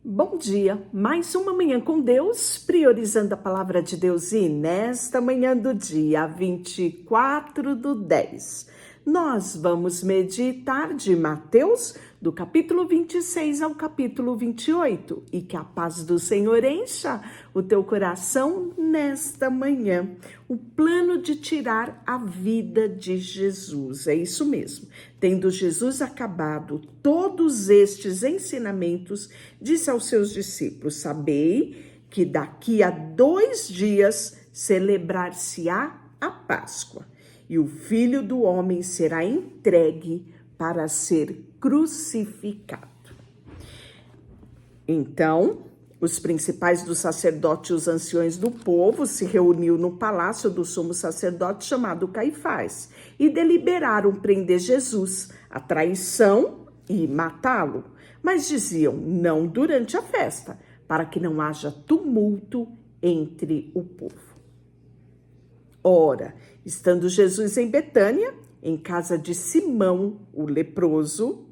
Bom dia, mais uma manhã com Deus, priorizando a palavra de Deus, e nesta manhã do dia 24/10, nós vamos meditar de Mateus, do capítulo 26 ao capítulo 28, e que a paz do Senhor encha o teu coração nesta manhã. O plano de tirar a vida de Jesus, é isso mesmo. Tendo Jesus acabado todos estes ensinamentos, disse aos seus discípulos: sabei que daqui a 2 dias celebrar-se-á a Páscoa, e o Filho do Homem será entregue para ser crucificado. Então, os principais dos sacerdotes e os anciões do povo se reuniram no palácio do sumo sacerdote chamado Caifás e deliberaram prender Jesus, a traição e matá-lo. Mas diziam: não durante a festa, para que não haja tumulto entre o povo. Ora, estando Jesus em Betânia, em casa de Simão, o leproso,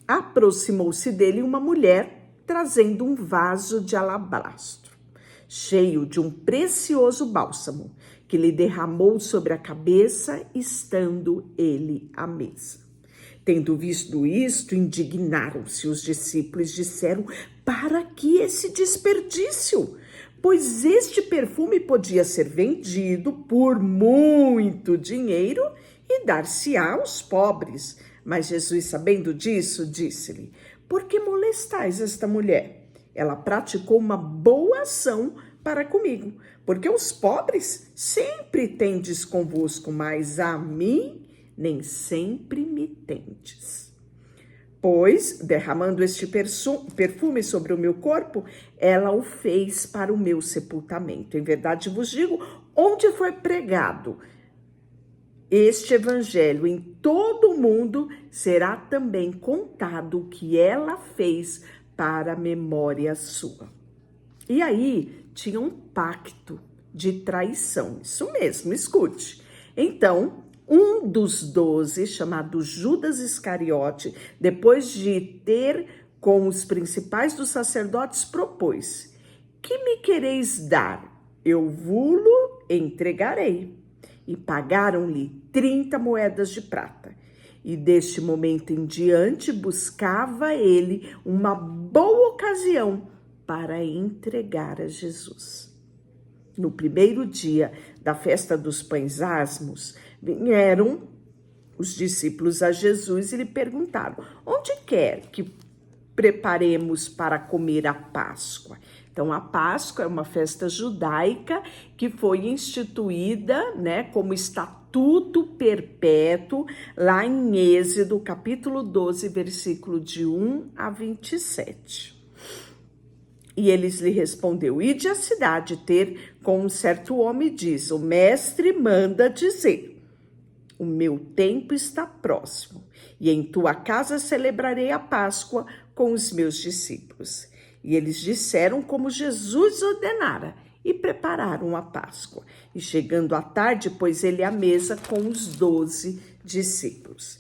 aproximou-se dele uma mulher trazendo um vaso de alabastro, cheio de um precioso bálsamo, que lhe derramou sobre a cabeça, estando ele à mesa. Tendo visto isto, indignaram-se os discípulos e disseram: para que esse desperdício? Pois este perfume podia ser vendido por muito dinheiro e dar-se-á aos pobres. Mas Jesus, sabendo disso, disse-lhe: por que molestais esta mulher? Ela praticou uma boa ação para comigo, porque os pobres sempre tendes convosco, mas a mim nem sempre me tendes. Pois, derramando este perfume sobre o meu corpo, ela o fez para o meu sepultamento. Em verdade vos digo, onde foi pregado este evangelho em todo o mundo, será também contado o que ela fez para a memória sua. E aí tinha um pacto de traição, isso mesmo, escute. Então, um dos 12, chamado Judas Iscariote, depois de ter com os principais dos sacerdotes, propôs: que me quereis dar? Eu vou-lo entregarei. E pagaram-lhe 30 moedas de prata. E deste momento em diante buscava ele uma boa ocasião para entregar a Jesus. No primeiro dia da festa dos pães asmos, vieram os discípulos a Jesus e lhe perguntaram: onde quer que preparemos para comer a Páscoa? Então, a Páscoa é uma festa judaica que foi instituída, como estatuto perpétuo lá em Êxodo, capítulo 12, versículo de 1 a 27. E eles lhe respondeu: ide à cidade ter com um certo homem, diz: o mestre manda dizer: o meu tempo está próximo, e em tua casa celebrarei a Páscoa com os meus discípulos. E eles disseram como Jesus ordenara, e prepararam a Páscoa. E chegando à tarde, pôs ele à mesa com os 12 discípulos.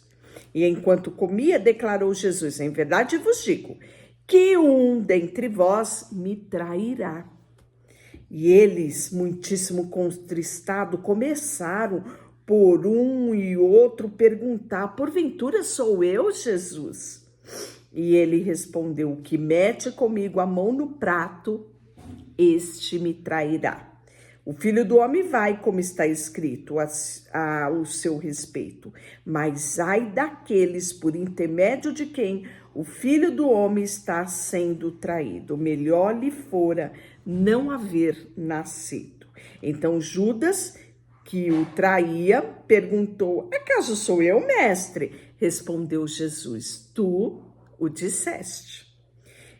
E enquanto comia, declarou Jesus: em verdade vos digo, que um dentre vós me trairá. E eles, muitíssimo contristados, começaram por um e outro perguntar: porventura sou eu, Jesus? E ele respondeu: o que mete comigo a mão no prato, este me trairá. O Filho do Homem vai, como está escrito ao seu respeito, mas ai daqueles por intermédio de quem o Filho do Homem está sendo traído. Melhor lhe fora não haver nascido. Então Judas, que o traía, perguntou: acaso sou eu, mestre? Respondeu Jesus: tu o disseste.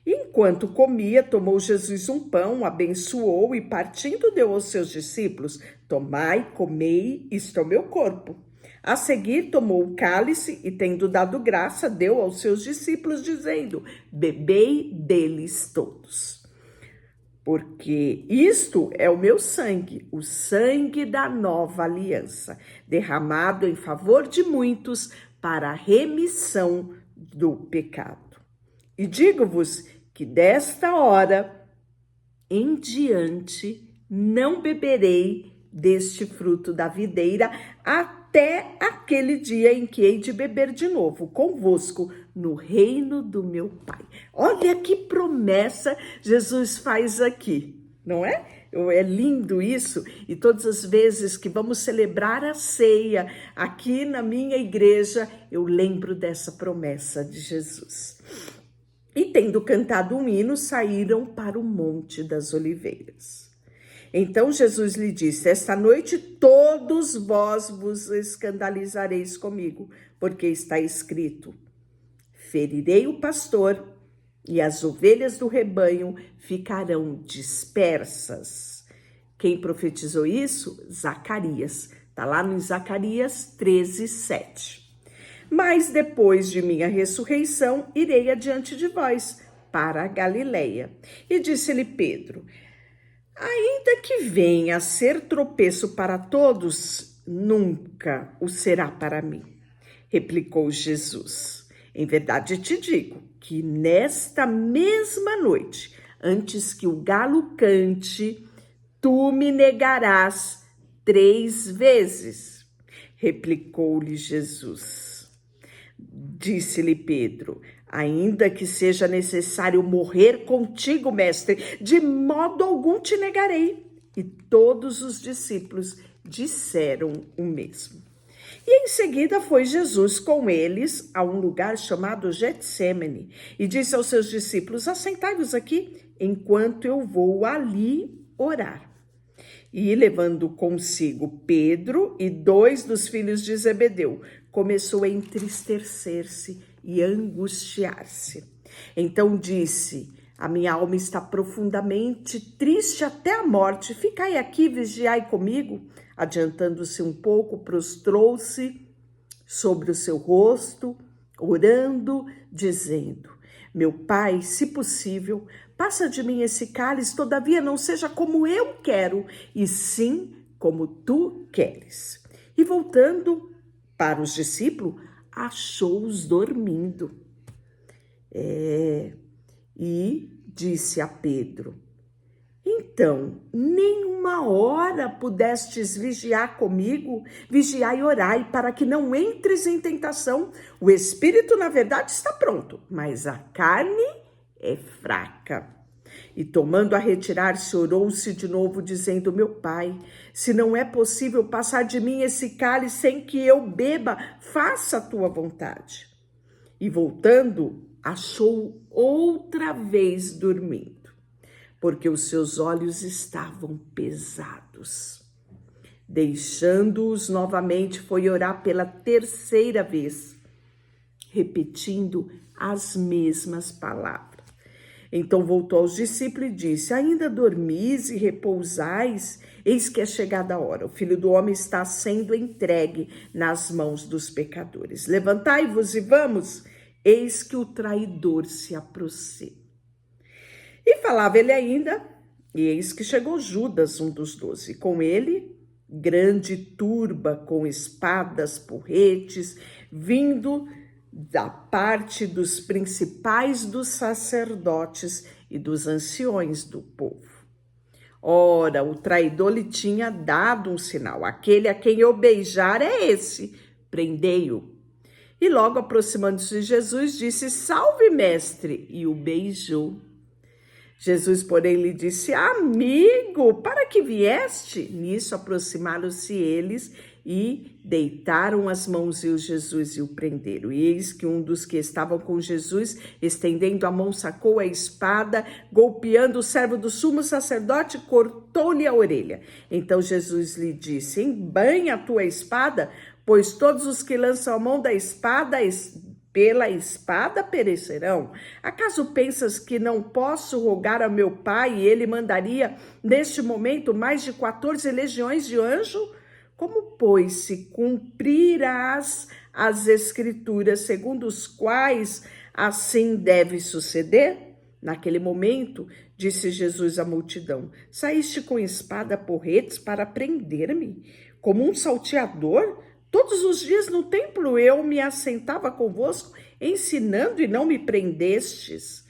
Enquanto comia, tomou Jesus um pão, abençoou e partindo deu aos seus discípulos: tomai, comei, isto é o meu corpo. A seguir tomou o cálice e, tendo dado graça, deu aos seus discípulos, dizendo: bebei deles todos. Porque isto é o meu sangue, o sangue da nova aliança, derramado em favor de muitos para a remissão do pecado. E digo-vos que desta hora em diante não beberei deste fruto da videira até aquele dia em que hei de beber de novo convosco no reino do meu Pai. Olha que promessa Jesus faz aqui, não é? É lindo isso, e todas as vezes que vamos celebrar a ceia aqui na minha igreja, eu lembro dessa promessa de Jesus. E tendo cantado um hino, saíram para o Monte das Oliveiras. Então Jesus lhe disse: esta noite todos vós vos escandalizareis comigo, porque está escrito: ferirei o pastor e as ovelhas do rebanho ficarão dispersas. Quem profetizou isso? Zacarias. Está lá no Zacarias 13:7. Mas depois de minha ressurreição, irei adiante de vós, para a Galileia. E disse-lhe Pedro: ainda que venha a ser tropeço para todos, nunca o será para mim. Replicou Jesus: em verdade te digo que nesta mesma noite, antes que o galo cante, tu me negarás 3 vezes. Replicou-lhe Jesus. Disse-lhe Pedro: ainda que seja necessário morrer contigo, mestre, de modo algum te negarei. E todos os discípulos disseram o mesmo. E em seguida foi Jesus com eles a um lugar chamado Getsêmani e disse aos seus discípulos: assentai-vos aqui, enquanto eu vou ali orar. E levando consigo Pedro e 2 dos filhos de Zebedeu, começou a entristecer-se e angustiar-se. Então disse: a minha alma está profundamente triste até a morte. Ficai aqui, vigiai comigo. Adiantando-se um pouco, prostrou-se sobre o seu rosto, orando, dizendo: meu Pai, se possível, passa de mim esse cálice, todavia não seja como eu quero, e sim como tu queres. E voltando para os discípulos, achou-os dormindo. E disse a Pedro: então, nem uma hora pudestes vigiar comigo? Vigiai e orai, para que não entres em tentação. O espírito, na verdade, está pronto, mas a carne é fraca. E tomando a retirar-se, orou-se de novo, dizendo: meu Pai, se não é possível passar de mim esse cálice sem que eu beba, faça a tua vontade. E voltando, achou outra vez dormindo, porque os seus olhos estavam pesados. Deixando-os novamente, foi orar pela 3ª vez, repetindo as mesmas palavras. Então voltou aos discípulos e disse: ainda dormis e repousais? Eis que é chegada a hora. O Filho do Homem está sendo entregue nas mãos dos pecadores. Levantai-vos e vamos. Eis que o traidor se aproxima. E falava ele ainda, e eis que chegou Judas, um dos 12. Com ele, grande turba com espadas, porretes, vindo da parte dos principais dos sacerdotes e dos anciões do povo. Ora, o traidor lhe tinha dado um sinal: aquele a quem eu beijar é esse, prendei-o. E logo aproximando-se de Jesus, disse: salve, mestre, e o beijou. Jesus, porém, lhe disse: amigo, para que vieste? Nisso aproximaram-se eles e deitaram as mãos em Jesus e o prenderam. E eis que um dos que estavam com Jesus, estendendo a mão, sacou a espada, golpeando o servo do sumo sacerdote, cortou-lhe a orelha. Então Jesus lhe disse: embainha a tua espada, pois todos os que lançam a mão da espada, pela espada perecerão. Acaso pensas que não posso rogar a meu Pai e ele mandaria neste momento mais de 14 legiões de anjos? Como, pois, se cumprirás as escrituras segundo os quais assim deve suceder? Naquele momento, disse Jesus à multidão: saíste com espada, porretes para prender-me, como um salteador? Todos os dias no templo eu me assentava convosco, ensinando, e não me prendestes.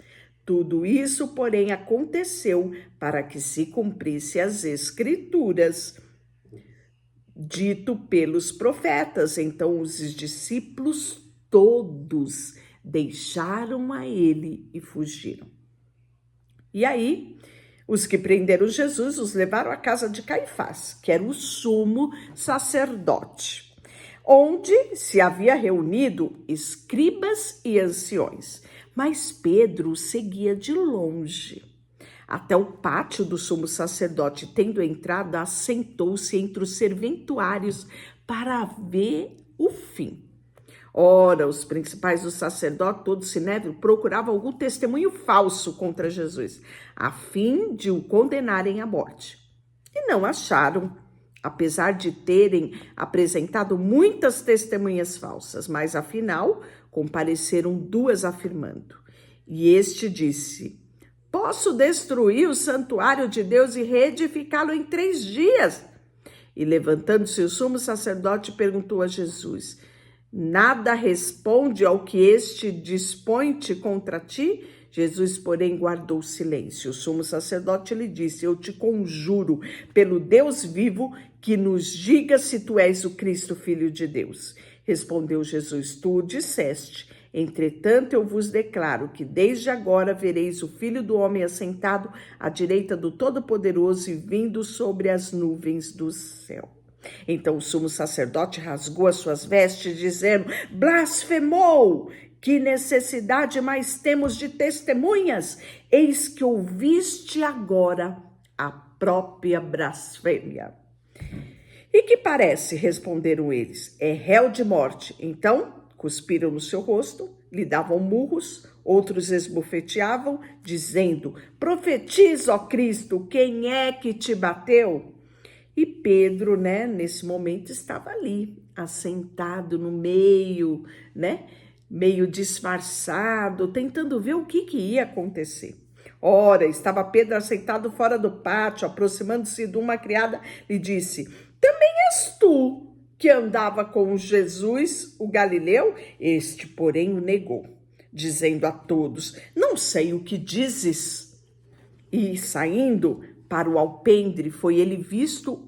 Tudo isso, porém, aconteceu para que se cumprisse as Escrituras, dito pelos profetas. Então, os discípulos todos deixaram a ele e fugiram. E aí, os que prenderam Jesus os levaram à casa de Caifás, que era o sumo sacerdote, onde se havia reunido escribas e anciões. Mas Pedro seguia de longe. Até o pátio do sumo sacerdote, tendo entrado, assentou-se entre os serventuários para ver o fim. Ora, os principais do sacerdote, todo o sinédrio, procuravam algum testemunho falso contra Jesus, a fim de o condenarem à morte. E não acharam, apesar de terem apresentado muitas testemunhas falsas, mas afinal compareceram duas afirmando. E este disse: posso destruir o santuário de Deus e reedificá-lo em 3 dias. E levantando-se o sumo sacerdote perguntou a Jesus: nada responde ao que este dispõe-te contra ti? Jesus, porém, guardou silêncio. O sumo sacerdote lhe disse: eu te conjuro, pelo Deus vivo, que nos diga se tu és o Cristo, Filho de Deus. Respondeu Jesus: tu o disseste. Entretanto, eu vos declaro que desde agora vereis o Filho do Homem assentado à direita do Todo-Poderoso e vindo sobre as nuvens do céu. Então o sumo sacerdote rasgou as suas vestes, dizendo: blasfemou! Que necessidade mais temos de testemunhas? Eis que ouviste agora a própria blasfêmia. E que parece? Responderam eles: é réu de morte. Então cuspiram no seu rosto, lhe davam murros, outros esbofeteavam, dizendo: profetiza, ó Cristo, quem é que te bateu? E Pedro, nesse momento estava ali, assentado no meio, meio disfarçado, tentando ver o que ia acontecer. Ora, estava Pedro assentado fora do pátio, aproximando-se de uma criada, lhe disse: também és tu que andava com Jesus, o Galileu? Este, porém, o negou, dizendo a todos: não sei o que dizes. E saindo para o alpendre, foi ele visto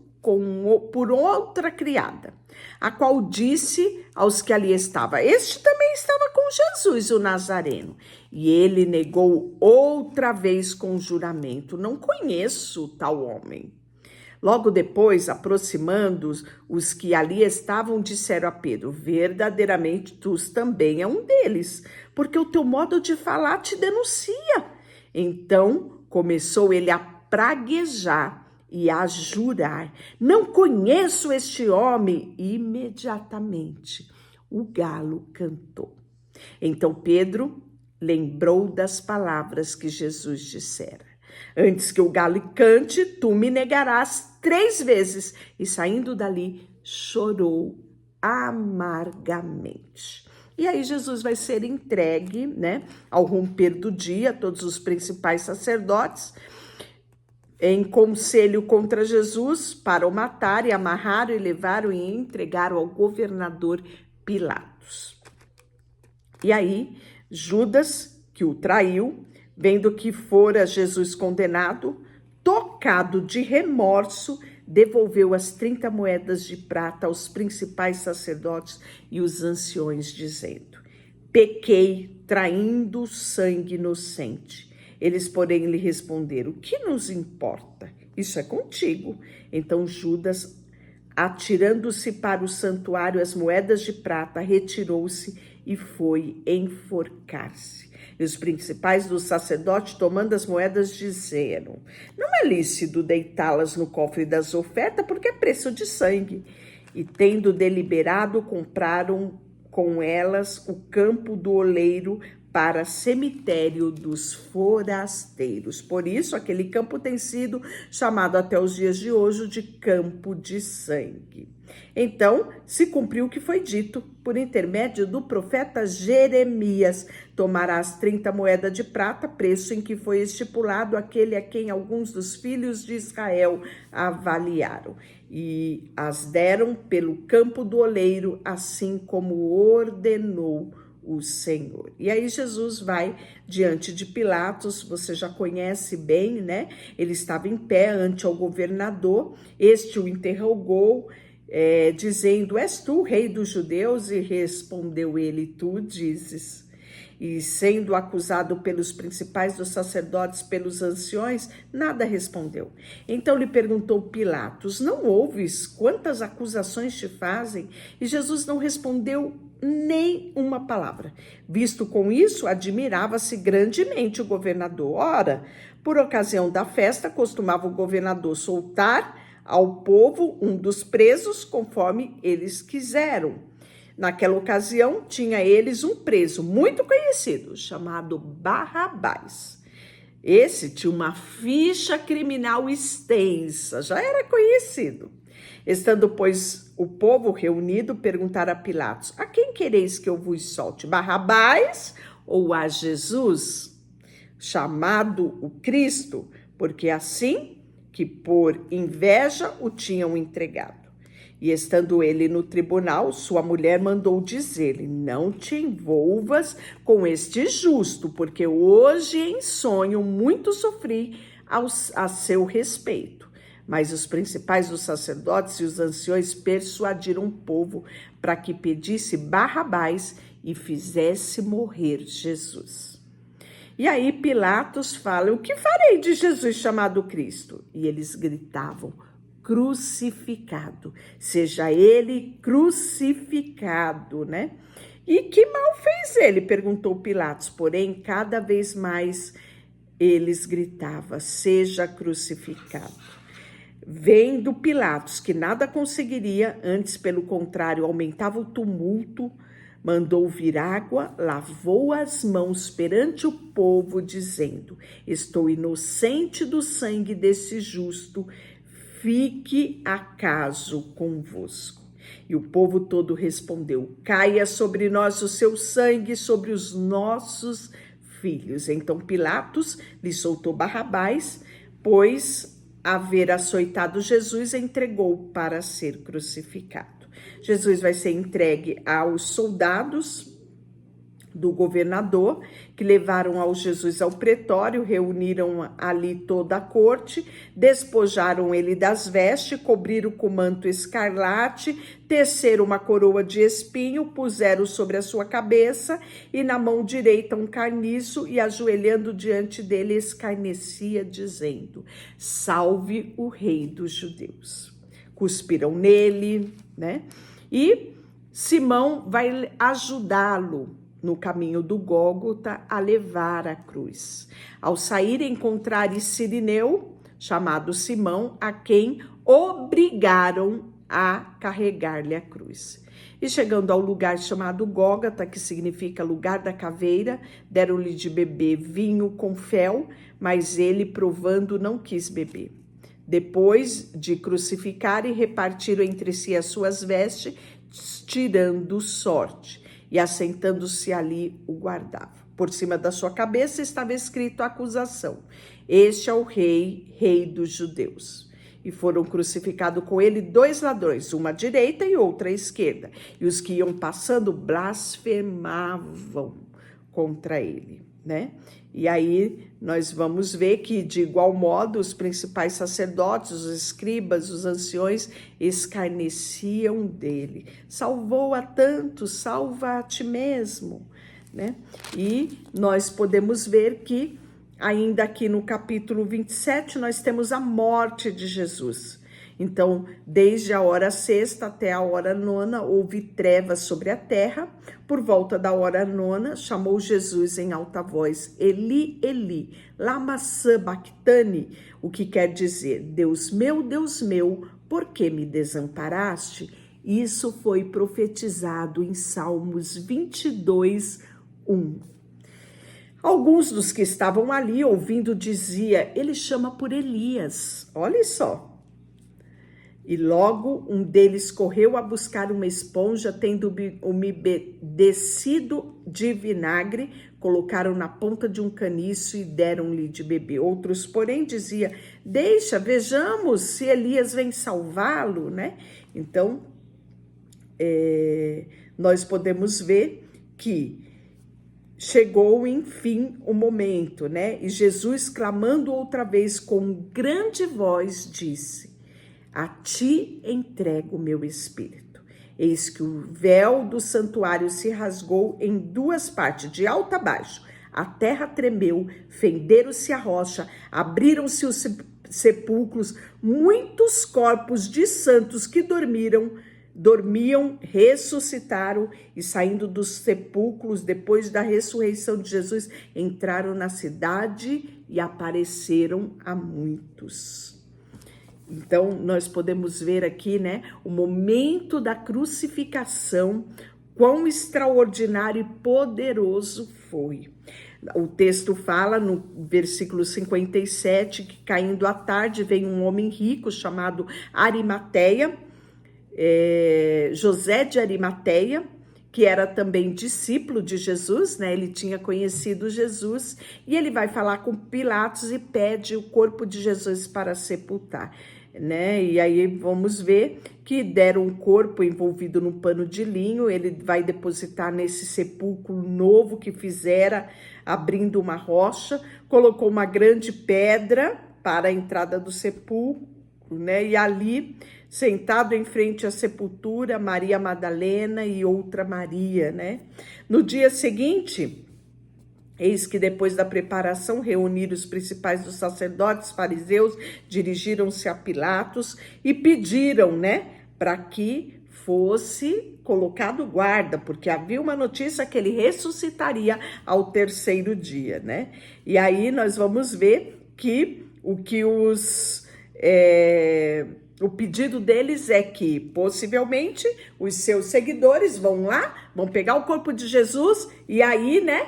por outra criada, a qual disse aos que ali estavam: este também estava com Jesus, o Nazareno. E ele negou outra vez com juramento: não conheço tal homem. Logo depois, aproximando os que ali estavam, disseram a Pedro: verdadeiramente tu também é um deles, porque o teu modo de falar te denuncia. Então começou ele a praguejar e a jurar: não conheço este homem. E imediatamente o galo cantou. Então Pedro lembrou das palavras que Jesus dissera: antes que o galo cante, tu me negarás 3 vezes. E saindo dali, chorou amargamente. E aí Jesus vai ser entregue, ao romper do dia, todos os principais sacerdotes, em conselho contra Jesus, para o matar, e amarraram e levaram e entregaram ao governador Pilatos. E aí, Judas, que o traiu, vendo que fora Jesus condenado, tocado de remorso, devolveu as 30 moedas de prata aos principais sacerdotes e os anciões, dizendo: pequei, traindo sangue inocente. Eles, porém, lhe responderam: o que nos importa? Isso é contigo. Então Judas, atirando-se para o santuário as moedas de prata, retirou-se e foi enforcar-se. E os principais dos sacerdotes, tomando as moedas, disseram: não é lícito deitá-las no cofre das ofertas, porque é preço de sangue. E tendo deliberado, compraram com elas o campo do oleiro para cemitério dos forasteiros. Por isso, aquele campo tem sido chamado até os dias de hoje de campo de sangue. Então, se cumpriu o que foi dito por intermédio do profeta Jeremias: tomarás 30 moedas de prata, preço em que foi estipulado aquele a quem alguns dos filhos de Israel avaliaram, e as deram pelo campo do oleiro, assim como ordenou o Senhor. E aí Jesus vai diante de Pilatos, você já conhece bem, né? Ele estava em pé ante o governador, este o interrogou, dizendo: és tu, rei dos judeus? E respondeu ele: tu dizes. E sendo acusado pelos principais dos sacerdotes, pelos anciões, nada respondeu. Então lhe perguntou Pilatos: não ouves quantas acusações te fazem? E Jesus não respondeu nem uma palavra. Visto com isso, admirava-se grandemente o governador. Ora, por ocasião da festa, costumava o governador soltar ao povo um dos presos, conforme eles quiseram. Naquela ocasião, tinha eles um preso muito conhecido, chamado Barrabás. Esse tinha uma ficha criminal extensa, já era conhecido. Estando, pois, o povo reunido, perguntaram a Pilatos: a quem quereis que eu vos solte, Barrabás ou a Jesus, chamado o Cristo? Porque assim que por inveja o tinham entregado. E estando ele no tribunal, sua mulher mandou dizer-lhe: não te envolvas com este justo, porque hoje em sonho muito sofri a seu respeito. Mas os principais dos sacerdotes e os anciões persuadiram o povo para que pedisse Barrabás e fizesse morrer Jesus. E aí Pilatos fala: o que farei de Jesus chamado Cristo? E eles gritavam: crucificado, seja ele crucificado, né? E que mal fez ele? Perguntou Pilatos. Porém, cada vez mais eles gritavam: seja crucificado. Vendo Pilatos que nada conseguiria, antes pelo contrário aumentava o tumulto, mandou vir água, lavou as mãos perante o povo, dizendo: estou inocente do sangue desse justo, fique acaso convosco. E o povo todo respondeu: caia sobre nós o seu sangue, sobre os nossos filhos. Então Pilatos lhe soltou Barrabás, pois haver açoitado Jesus, entregou para ser crucificado. Jesus vai ser entregue aos soldados do governador, que levaram ao Jesus ao pretório, reuniram ali toda a corte, despojaram ele das vestes, cobriram com manto escarlate, teceram uma coroa de espinho, puseram sobre a sua cabeça, e na mão direita um carniço, e ajoelhando diante dele escarnecia, dizendo: salve o rei dos judeus. Cuspiram nele, né? E Simão vai ajudá-lo no caminho do Gólgota a levar a cruz. Ao sair, encontraram Cirineu, chamado Simão, a quem obrigaram a carregar-lhe a cruz. E chegando ao lugar chamado Gólgota, que significa lugar da caveira, deram-lhe de beber vinho com fel, mas ele, provando, não quis beber. Depois de crucificarem, repartiram entre si as suas vestes, tirando sorte. E assentando-se ali, o guardava. Por cima da sua cabeça estava escrito a acusação: este é o rei, rei dos judeus. E foram crucificados com ele 2 ladrões, uma à direita e outra à esquerda. E os que iam passando blasfemavam contra ele, né? E aí nós vamos ver que, de igual modo, os principais sacerdotes, os escribas, os anciões escarneciam dele. Salvou a tantos, salva a ti mesmo, né? E nós podemos ver que, ainda aqui no capítulo 27, nós temos a morte de Jesus. Então, desde a hora sexta até a hora nona, houve trevas sobre a terra. Por volta da hora nona, chamou Jesus em alta voz: Eli, Eli, lama sabachthani, o que quer dizer: Deus meu, por que me desamparaste? Isso foi profetizado em Salmos 22, 1. Alguns dos que estavam ali ouvindo dizia: ele chama por Elias. Olha só. E logo um deles correu a buscar uma esponja, tendo umedecido de vinagre, colocaram na ponta de um caniço e deram-lhe de beber. Outros, porém, diziam: deixa, vejamos se Elias vem salvá-lo, né? Então, nós podemos ver que chegou, enfim, o momento, né? E Jesus, clamando outra vez com grande voz, disse: a ti entrego o meu espírito. Eis que o véu do santuário se rasgou em duas partes, de alto a baixo. A terra tremeu, fenderam-se a rocha, abriram-se os sepulcros, muitos corpos de santos que dormiam, ressuscitaram e, saindo dos sepulcros depois da ressurreição de Jesus, entraram na cidade e apareceram a muitos. Então, nós podemos ver aqui, né, o momento da crucificação, quão extraordinário e poderoso foi. O texto fala no versículo 57 que, caindo à tarde, veio um homem rico chamado Arimateia, José de Arimateia, que era também discípulo de Jesus, né? Ele tinha conhecido Jesus, e ele vai falar com Pilatos e pede o corpo de Jesus para sepultar, né? E aí vamos ver que deram um corpo envolvido num pano de linho, ele vai depositar nesse sepulcro novo que fizera, abrindo uma rocha, colocou uma grande pedra para a entrada do sepulcro, né? E ali, sentado em frente à sepultura, Maria Madalena e outra Maria, né? No dia seguinte, eis que depois da preparação, reuniram os principais dos sacerdotes, fariseus, dirigiram-se a Pilatos e pediram, né, para que fosse colocado guarda, porque havia uma notícia que ele ressuscitaria ao terceiro dia, né? E aí nós vamos ver que o pedido deles é que, possivelmente, os seus seguidores vão lá, vão pegar o corpo de Jesus, e aí, né,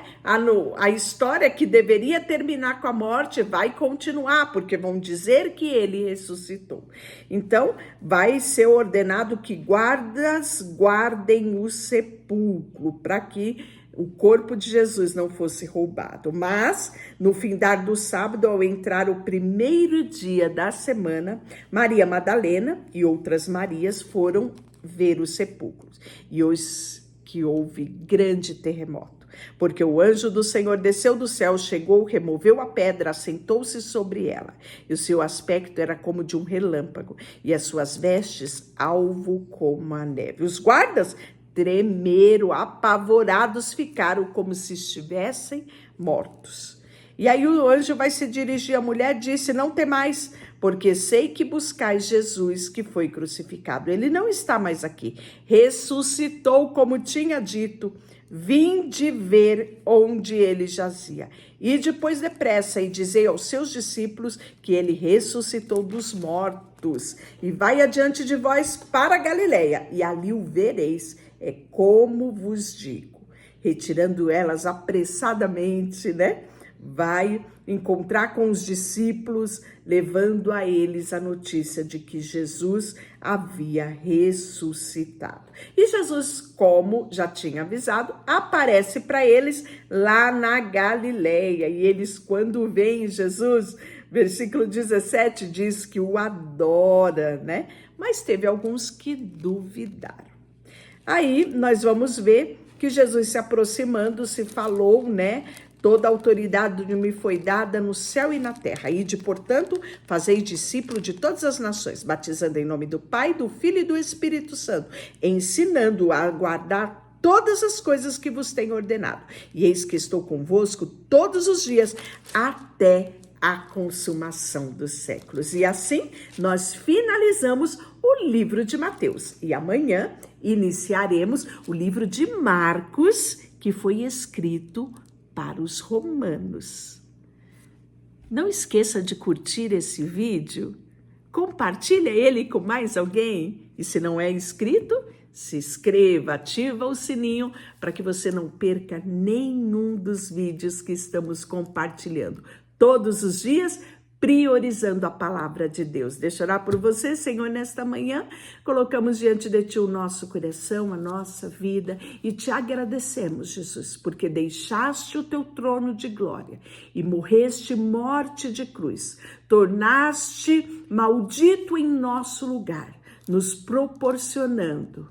a história que deveria terminar com a morte vai continuar, porque vão dizer que ele ressuscitou. Então, vai ser ordenado que guardas guardem o sepulcro, para que o corpo de Jesus não fosse roubado. Mas, no findar do sábado, ao entrar o primeiro dia da semana, Maria Madalena e outras Marias foram ver os sepulcros. E hoje que houve grande terremoto, porque o anjo do Senhor desceu do céu, chegou, removeu a pedra, assentou-se sobre ela. E o seu aspecto era como de um relâmpago, e as suas vestes alvo como a neve. Os guardas tremeram, apavorados, ficaram como se estivessem mortos. E aí o anjo vai se dirigir à mulher e disse: não temais, porque sei que buscais Jesus que foi crucificado. Ele não está mais aqui, ressuscitou como tinha dito. Vinde ver onde ele jazia. E depois depressa e dizei aos seus discípulos que ele ressuscitou dos mortos. E vai adiante de vós para a Galileia, e ali o vereis. É como vos digo. Retirando elas apressadamente, né? Vai encontrar com os discípulos, levando a eles a notícia de que Jesus havia ressuscitado. E Jesus, como já tinha avisado, aparece para eles lá na Galileia. E eles, quando veem Jesus, versículo 17 diz que o adora, né? Mas teve alguns que duvidaram. Aí nós vamos ver que Jesus se aproximando, se falou, né? Toda a autoridade me foi dada no céu e na terra. Ide, portanto, fazei discípulo de todas as nações, batizando em nome do Pai, do Filho e do Espírito Santo, ensinando a guardar todas as coisas que vos tenho ordenado. E eis que estou convosco todos os dias, até a consumação dos séculos. E assim, nós finalizamos o livro de Mateus. E amanhã iniciaremos o livro de Marcos, que foi escrito para os romanos. Não esqueça de curtir esse vídeo, compartilha ele com mais alguém e, se não é inscrito, se inscreva, ativa o sininho para que você não perca nenhum dos vídeos que estamos compartilhando todos os dias, priorizando a palavra de Deus. Deixa eu orar por você, Senhor, nesta manhã. Colocamos diante de Ti o nosso coração, a nossa vida, e Te agradecemos, Jesus, porque deixaste o Teu trono de glória e morreste morte de cruz. Tornaste maldito em nosso lugar, nos proporcionando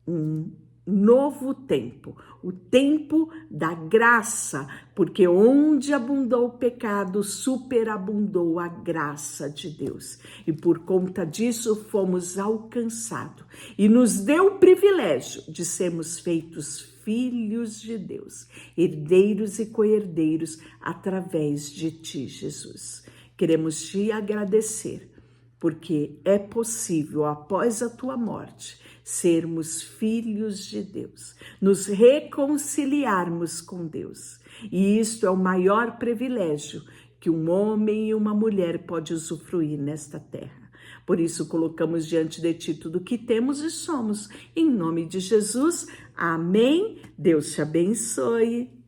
um novo tempo, o tempo da graça, porque onde abundou o pecado, superabundou a graça de Deus. E por conta disso fomos alcançados e nos deu o privilégio de sermos feitos filhos de Deus, herdeiros e co-herdeiros através de ti, Jesus. Queremos te agradecer, porque é possível, após a tua morte, sermos filhos de Deus, nos reconciliarmos com Deus. E isto é o maior privilégio que um homem e uma mulher pode usufruir nesta terra. Por isso, colocamos diante de ti tudo que temos e somos. Em nome de Jesus, amém. Deus te abençoe.